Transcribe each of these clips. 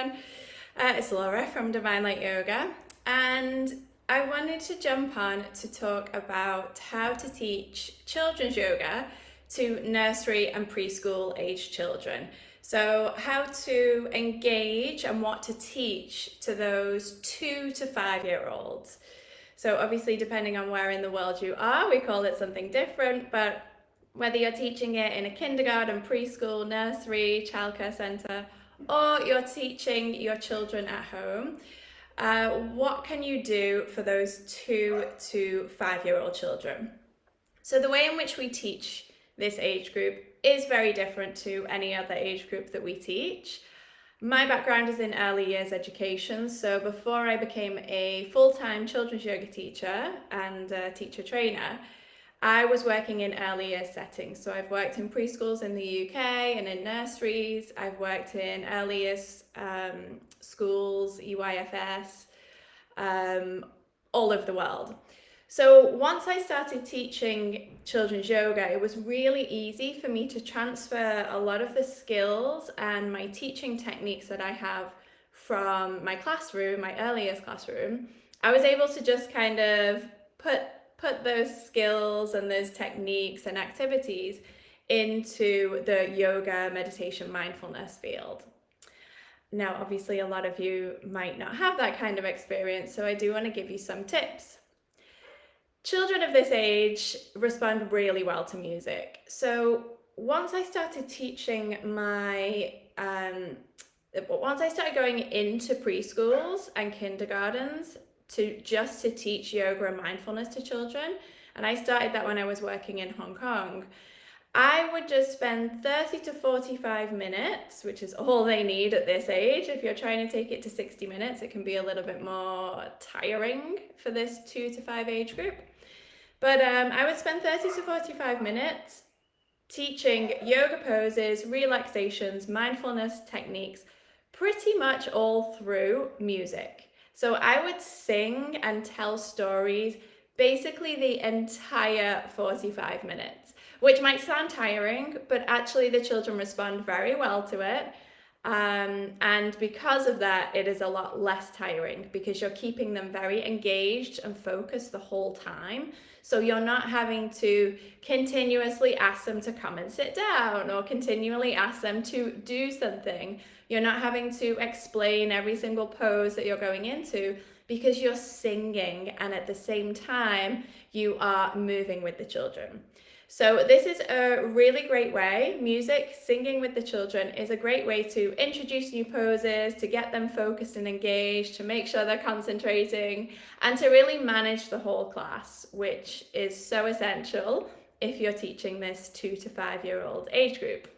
everyone. It's Laura from Divine Light Yoga, and I wanted to jump on to talk about how to teach children's yoga to nursery and preschool age children. So how to engage and what to teach to those 2 to 5 year olds. So obviously, depending on where in the world you are, we call it something different, but whether you're teaching it in a kindergarten, preschool, nursery, childcare centre, or you're teaching your children at home, what can you do for those 2 to 5 year old children? So the way in which we teach this age group is very different to any other age group that we teach. My background is in early years education, so before I became a full-time children's yoga teacher and teacher trainer, I was working in early years settings. So I've worked in preschools in the UK and in nurseries. I've worked in early years schools, EYFS, all over the world. So once I started teaching children's yoga, it was really easy for me to transfer a lot of the skills and my teaching techniques that I have from my classroom, my early years classroom. I was able to just kind of put those skills and those techniques and activities into the yoga, meditation, mindfulness field. Now, obviously, a lot of you might not have that kind of experience, so I do want to give you some tips. Children of this age respond really well to music. So once I started teaching once I started going into preschools and kindergartens to teach yoga and mindfulness to children, and I started that when I was working in Hong Kong, I would just spend 30 to 45 minutes, which is all they need at this age. If you're trying to take it to 60 minutes, it can be a little bit more tiring for this 2 to 5 age group. But I would spend 30 to 45 minutes teaching yoga poses, relaxations, mindfulness techniques, pretty much all through music. So I would sing and tell stories basically the entire 45 minutes, which might sound tiring, but actually the children respond very well to it. And because of that, it is a lot less tiring because you're keeping them very engaged and focused the whole time. So you're not having to continuously ask them to come and sit down or continually ask them to do something. You're not having to explain every single pose that you're going into because you're singing and at the same time you are moving with the children. So this is a really great way. Music, singing with the children is a great way to introduce new poses, to get them focused and engaged, to make sure they're concentrating, and to really manage the whole class, which is so essential if you're teaching this 2 to 5 year old age group.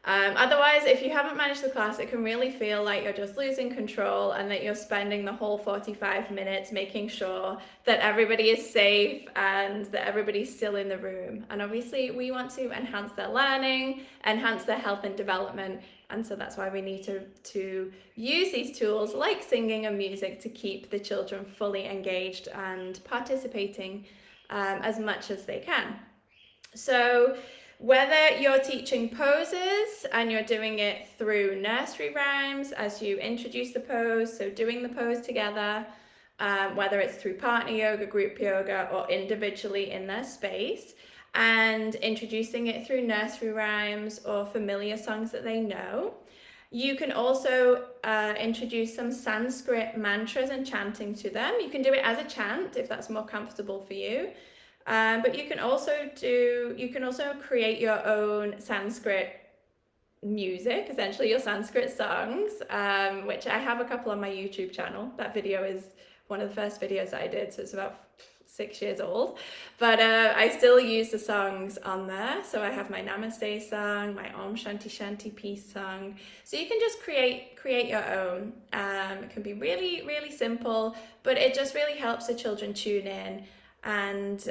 Otherwise, if you haven't managed the class, it can really feel like you're just losing control and that you're spending the whole 45 minutes making sure that everybody is safe and that everybody's still in the room. And obviously, we want to enhance their learning, enhance their health and development. And so that's why we need to use these tools like singing and music to keep the children fully engaged and participating as much as they can. So whether you're teaching poses and you're doing it through nursery rhymes as you introduce the pose, so doing the pose together, whether it's through partner yoga, group yoga, or individually in their space, and introducing it through nursery rhymes or familiar songs that they know. You can also introduce some Sanskrit mantras and chanting to them. You can do it as a chant if that's more comfortable for you. But you can also create your own Sanskrit music, essentially your Sanskrit songs, which I have a couple on my YouTube channel. That video is one of the first videos I did, so it's about 6 years old. But I still use the songs on there. So I have my Namaste song, my Om Shanti Shanti peace song. So you can just create your own. It can be really, really simple, but it just really helps the children tune in and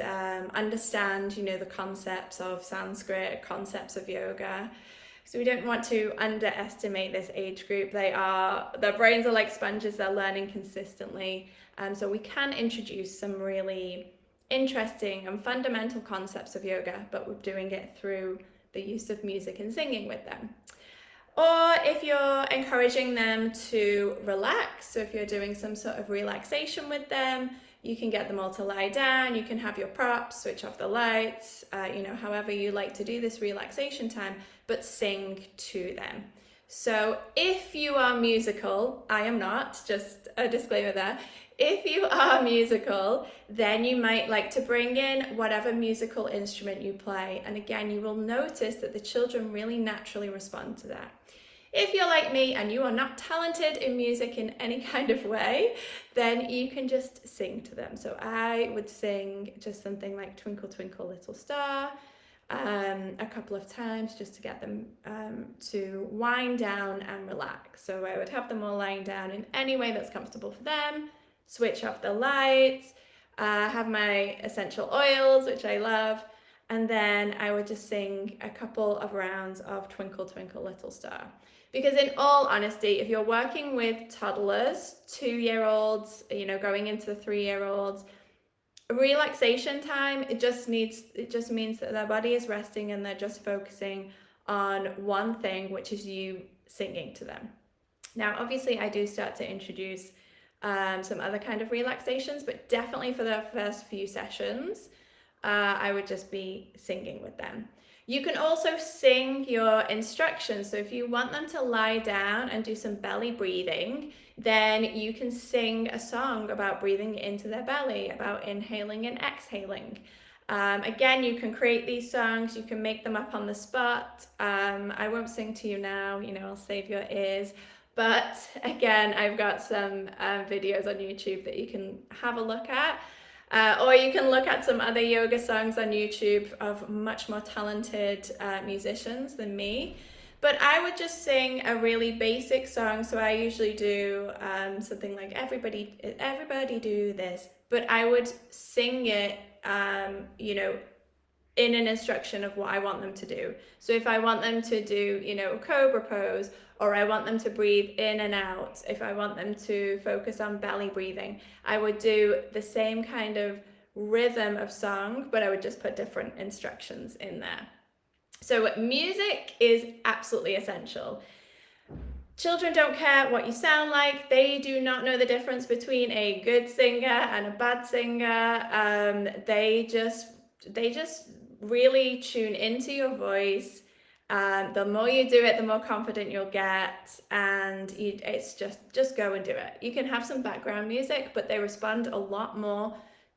understand, the concepts of Sanskrit, concepts of yoga. So we don't want to underestimate this age group. Their brains are like sponges, they're learning consistently. So we can introduce some really interesting and fundamental concepts of yoga, but we're doing it through the use of music and singing with them. Or if you're encouraging them to relax, so if you're doing some sort of relaxation with them, you can get them all to lie down, you can have your props, switch off the lights, however you like to do this relaxation time, but sing to them. So if you are musical, I am not, just a disclaimer there. If you are musical, then you might like to bring in whatever musical instrument you play. And again, you will notice that the children really naturally respond to that. If you're like me and you are not talented in music in any kind of way, then you can just sing to them. So I would sing just something like Twinkle, Twinkle, Little Star a couple of times just to get them to wind down and relax. So I would have them all lying down in any way that's comfortable for them, switch off the lights, have my essential oils, which I love, and then I would just sing a couple of rounds of Twinkle, Twinkle, Little Star. Because in all honesty, if you're working with toddlers, 2-year-olds, going into the 3-year-olds, relaxation time, it just means that their body is resting and they're just focusing on one thing, which is you singing to them. Now, obviously, I do start to introduce some other kind of relaxations, but definitely for the first few sessions, I would just be singing with them. You can also sing your instructions. So if you want them to lie down and do some belly breathing, then you can sing a song about breathing into their belly, about inhaling and exhaling. Again, you can create these songs, you can make them up on the spot. I won't sing to you now, I'll save your ears. But again, I've got some videos on YouTube that you can have a look at. Or you can look at some other yoga songs on YouTube of much more talented musicians than me. But I would just sing a really basic song. So I usually do something like everybody do this. But I would sing it, in an instruction of what I want them to do. So if I want them to do, a cobra pose, or I want them to breathe in and out, if I want them to focus on belly breathing, I would do the same kind of rhythm of song, but I would just put different instructions in there. So music is absolutely essential. Children don't care what you sound like. They do not know the difference between a good singer and a bad singer. They just really tune into your voice. The more you do it, the more confident you'll get, and it's just go and do it. You can have some background music, but they respond a lot more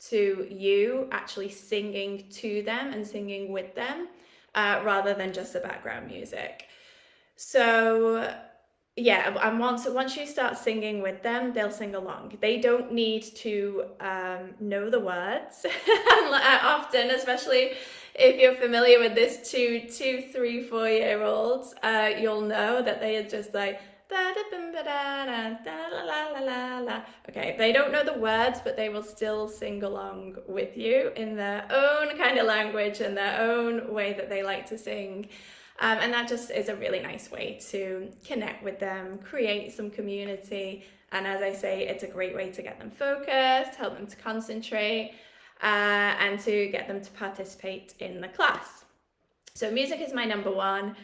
to you actually singing to them and singing with them, rather than just the background music. So yeah, and once you start singing with them, they'll sing along. They don't need to know the words often, especially if you're familiar with this 2, 3, 4-year-olds. You'll know that they are just like okay, they don't know the words, but they will still sing along with you in their own kind of language and their own way that they like to sing. And that just is a really nice way to connect with them, create some community. And as I say, it's a great way to get them focused, help them to concentrate, and to get them to participate in the class. So music is my number one.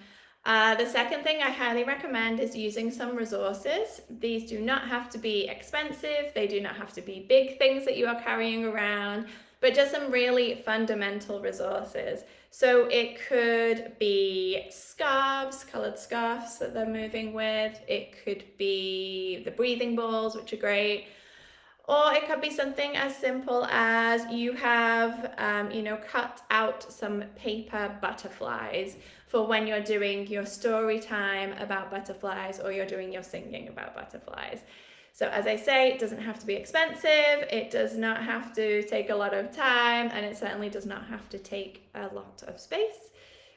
The second thing I highly recommend is using some resources. These do not have to be expensive. They do not have to be big things that you are carrying around, but just some really fundamental resources. So it could be scarves, colored scarves that they're moving with. It could be the breathing balls, which are great. Or it could be something as simple as you have, cut out some paper butterflies for when you're doing your story time about butterflies, or you're doing your singing about butterflies. So as I say, it doesn't have to be expensive, it does not have to take a lot of time, and it certainly does not have to take a lot of space.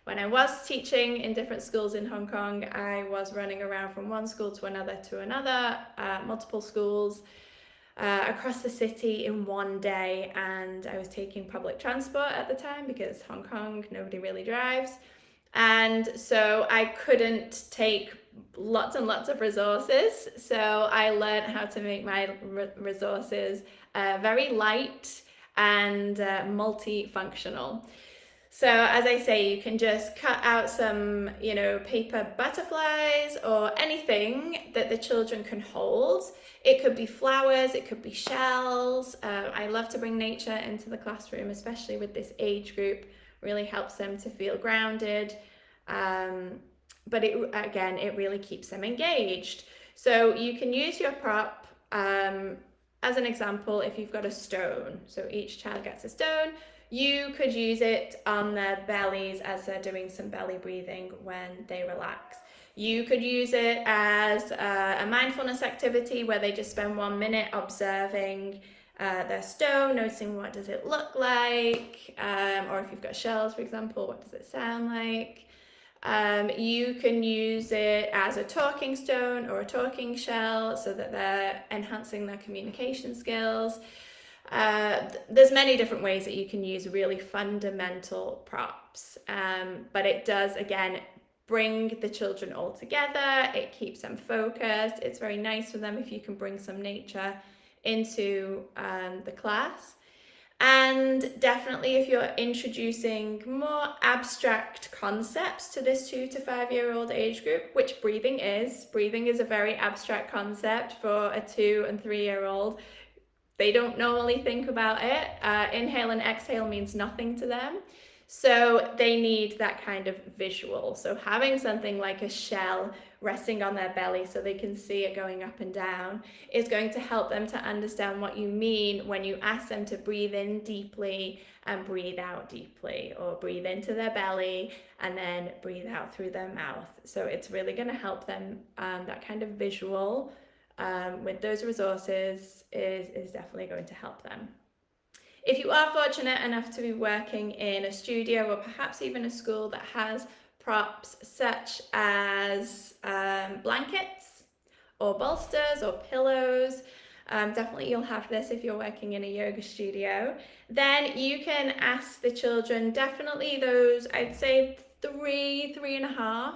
When I was teaching in different schools in Hong Kong, I was running around from one school to another, multiple schools across the city in one day, and I was taking public transport at the time because Hong Kong, nobody really drives. And so I couldn't take lots and lots of resources. So I learned how to make my resources very light and multifunctional. So as I say, you can just cut out some, paper butterflies or anything that the children can hold. It could be flowers, it could be shells. I love to bring nature into the classroom, especially with this age group. Really helps them to feel grounded. But it really keeps them engaged. So you can use your prop as an example if you've got a stone. So each child gets a stone. You could use it on their bellies as they're doing some belly breathing when they relax. You could use it as a mindfulness activity where they just spend 1 minute observing their stone, noticing what does it look like, or if you've got shells, for example, what does it sound like. You can use it as a talking stone or a talking shell so that they're enhancing their communication skills. There's many different ways that you can use really fundamental props, but it does, again, bring the children all together. It keeps them focused. It's very nice for them if you can bring some nature into the class. And definitely if you're introducing more abstract concepts to this 2 to 5 year old age group, which breathing is a very abstract concept for a 2 and 3 year old. They don't normally think about it. Inhale and exhale means nothing to them. So they need that kind of visual. So having something like a shell resting on their belly so they can see it going up and down is going to help them to understand what you mean when you ask them to breathe in deeply and breathe out deeply, or breathe into their belly and then breathe out through their mouth. So it's really going to help them, that kind of visual with those resources is definitely going to help them. If you are fortunate enough to be working in a studio or perhaps even a school that has props such as blankets or bolsters or pillows, definitely you'll have this if you're working in a yoga studio, then you can ask the children, definitely those, I'd say 3.5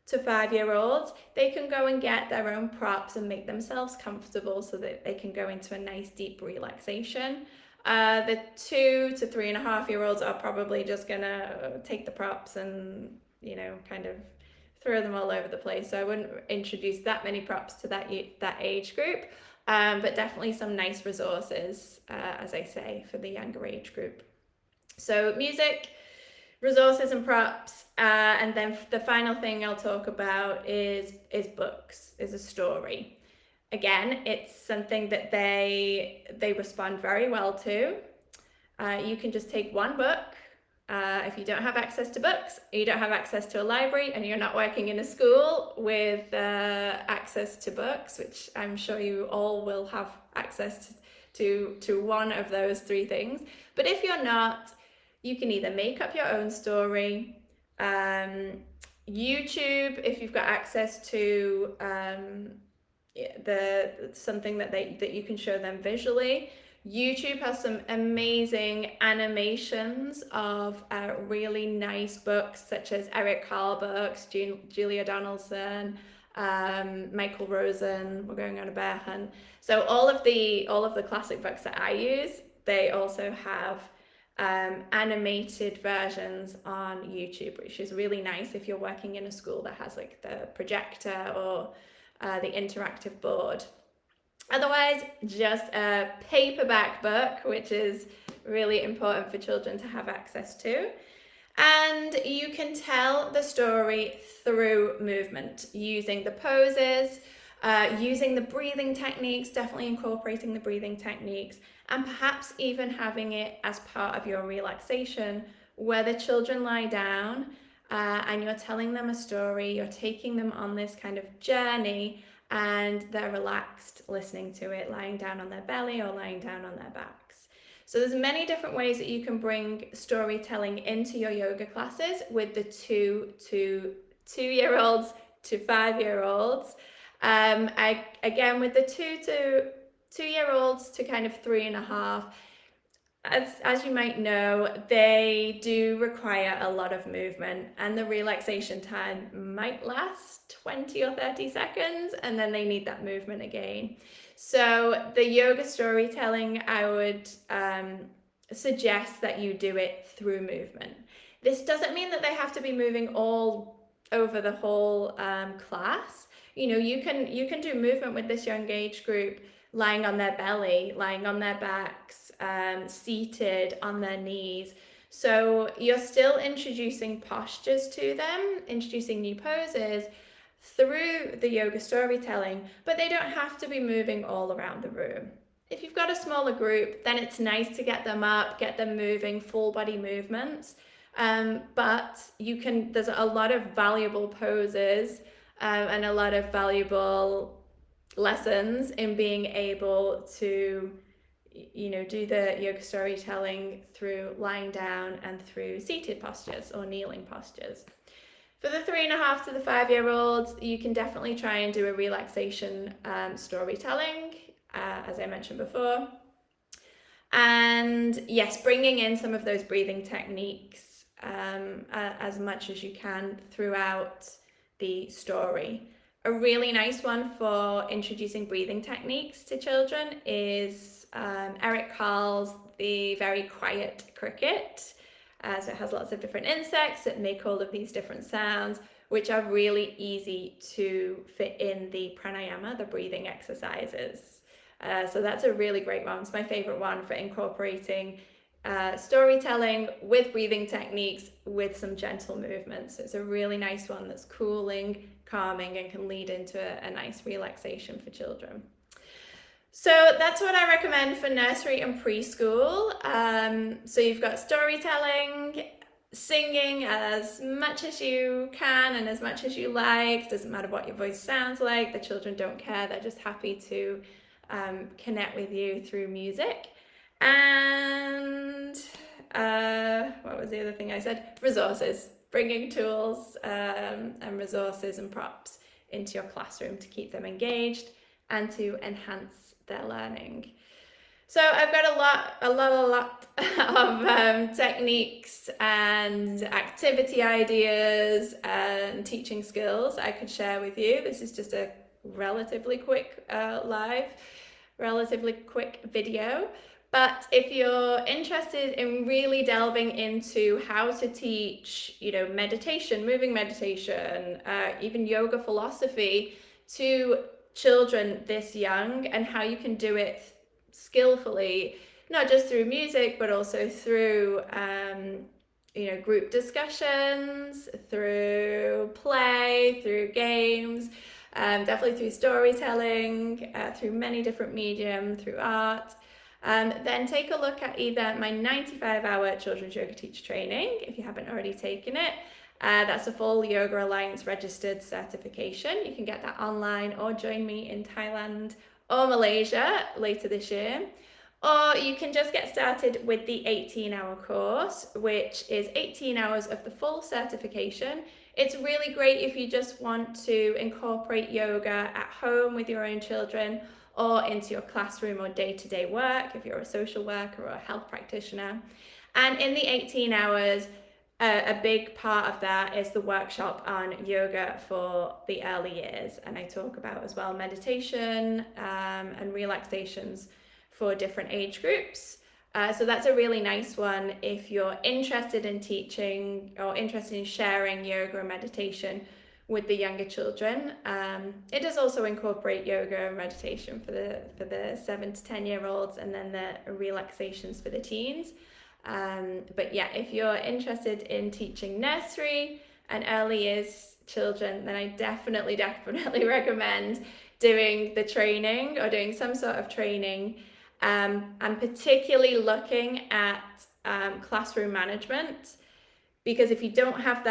to 5 year olds, they can go and get their own props and make themselves comfortable so that they can go into a nice deep relaxation. The 2 to 3.5 year olds are probably just gonna take the props and, kind of throw them all over the place. So I wouldn't introduce that many props to that age group, but definitely some nice resources, as I say, for the younger age group. So music, resources and props, and then the final thing I'll talk about is books, is a story. Again, it's something that they respond very well to. You can just take one book. If you don't have access to books, you don't have access to a library, and you're not working in a school with access to books, which I'm sure you all will have access to one of those 3 things. But if you're not, you can either make up your own story. YouTube, if you've got access to something that you can show them visually. YouTube has some amazing animations of really nice books, such as Eric Carle books, Julia Donaldson, Michael Rosen, We're Going on a Bear Hunt. So all of the classic books that I use, they also have animated versions on YouTube, which is really nice if you're working in a school that has like the projector or the interactive board. Otherwise, just a paperback book, which is really important for children to have access to. And you can tell the story through movement, using the poses, using the breathing techniques, definitely incorporating the breathing techniques, and perhaps even having it as part of your relaxation where the children lie down and you're telling them a story, you're taking them on this kind of journey, and they're relaxed listening to it, lying down on their belly or lying down on their backs. So there's many different ways that you can bring storytelling into your yoga classes with the 2 to 2-year-olds to 5-year-olds. Again, with the 2 to 2-year-olds to kind of 3.5, as you might know, they do require a lot of movement, and the relaxation time might last 20 or 30 seconds, and then they need that movement again. So the yoga storytelling, I would suggest that you do it through movement. This doesn't mean that they have to be moving all over the whole class. You know, you can do movement with this young age group lying on their belly, lying on their backs, seated on their knees. So you're still introducing postures to them, introducing new poses through the yoga storytelling, but they don't have to be moving all around the room. If you've got a smaller group, then it's nice to get them up, get them moving, full body movements. But there's a lot of valuable poses and a lot of valuable lessons in being able to, you know, do the yoga storytelling through lying down and through seated postures or kneeling postures. For the 3.5 to the 5-year-olds, you can definitely try and do a relaxation storytelling, as I mentioned before. And yes, bringing in some of those breathing techniques as much as you can throughout the story. A really nice one for introducing breathing techniques to children is Eric Carle's The Very Quiet Cricket. So it has lots of different insects that make all of these different sounds, which are really easy to fit in the pranayama, the breathing exercises. So that's a really great one. It's my favorite one for incorporating storytelling with breathing techniques with some gentle movements. So it's a really nice one that's cooling, calming, and can lead into a nice relaxation for children. So that's what I recommend for nursery and preschool. So you've got storytelling, singing as much as you can and as much as you like. Doesn't matter what your voice sounds like. The children don't care. They're just happy to connect with you through music. And what was the other thing I said? Resources. Bringing tools and resources and props into your classroom to keep them engaged and to enhance their learning. So I've got a lot of techniques and activity ideas and teaching skills I could share with you. This is just a relatively quick relatively quick video. But if you're interested in really delving into how to teach, you know, meditation, moving meditation, even yoga philosophy to children this young, and how you can do it skillfully, not just through music, but also through, you know, group discussions, through play, through games, definitely through storytelling, through many different mediums, through art. Then take a look at either my 95-hour Children's Yoga Teacher Training, if you haven't already taken it. That's a full Yoga Alliance registered certification. You can get that online or join me in Thailand or Malaysia later this year. Or you can just get started with the 18-hour course, which is 18 hours of the full certification. It's really great if you just want to incorporate yoga at home with your own children or into your classroom or day-to-day work if you're a social worker or a health practitioner. And in the 18 hours, a big part of that is the workshop on yoga for the early years. And I talk about as well meditation and relaxations for different age groups. So that's a really nice one if you're interested in teaching or interested in sharing yoga and meditation with the younger children. It does also incorporate yoga and meditation for the 7 to 10-year-olds, and then the relaxations for the teens. But yeah, if you're interested in teaching nursery and early years children, then I definitely recommend doing the training or doing some sort of training, and particularly looking at classroom management, because if you don't have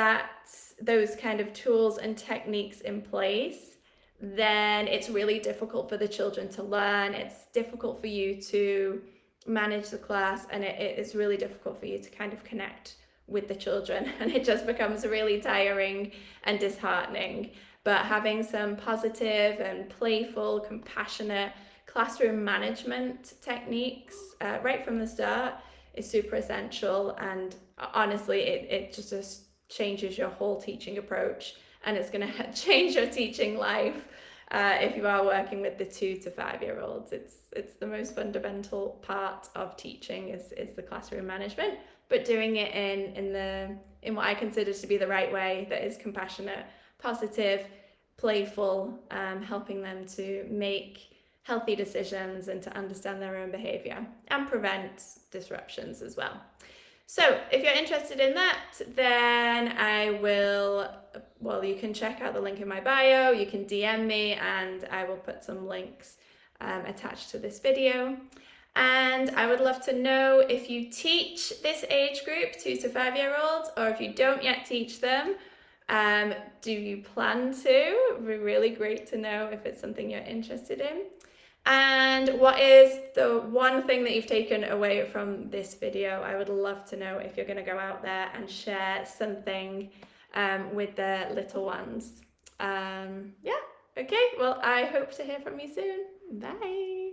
those kind of tools and techniques in place, then it's really difficult for the children to learn. It's difficult for you to manage the class, and it's really difficult for you to kind of connect with the children, and it just becomes really tiring and disheartening. But having some positive and playful, compassionate classroom management techniques right from the start is super essential, and honestly it just changes your whole teaching approach, and it's going to change your teaching life. If you are working with the 2 to 5-year-olds, it's the most fundamental part of teaching is the classroom management, but doing it in what I consider to be the right way, that is compassionate, positive, playful, helping them to make healthy decisions and to understand their own behaviour and prevent disruptions as well. So if you're interested in that, then you can check out the link in my bio, you can DM me, and I will put some links attached to this video. And I would love to know if you teach this age group, 2 to 5 year olds, or if you don't yet teach them, do you plan to? It would be really great to know if it's something you're interested in. And what is the one thing that you've taken away from this video? I would love to know if you're going to go out there and share something with the little ones. Yeah, okay, well, I hope to hear from you soon. Bye.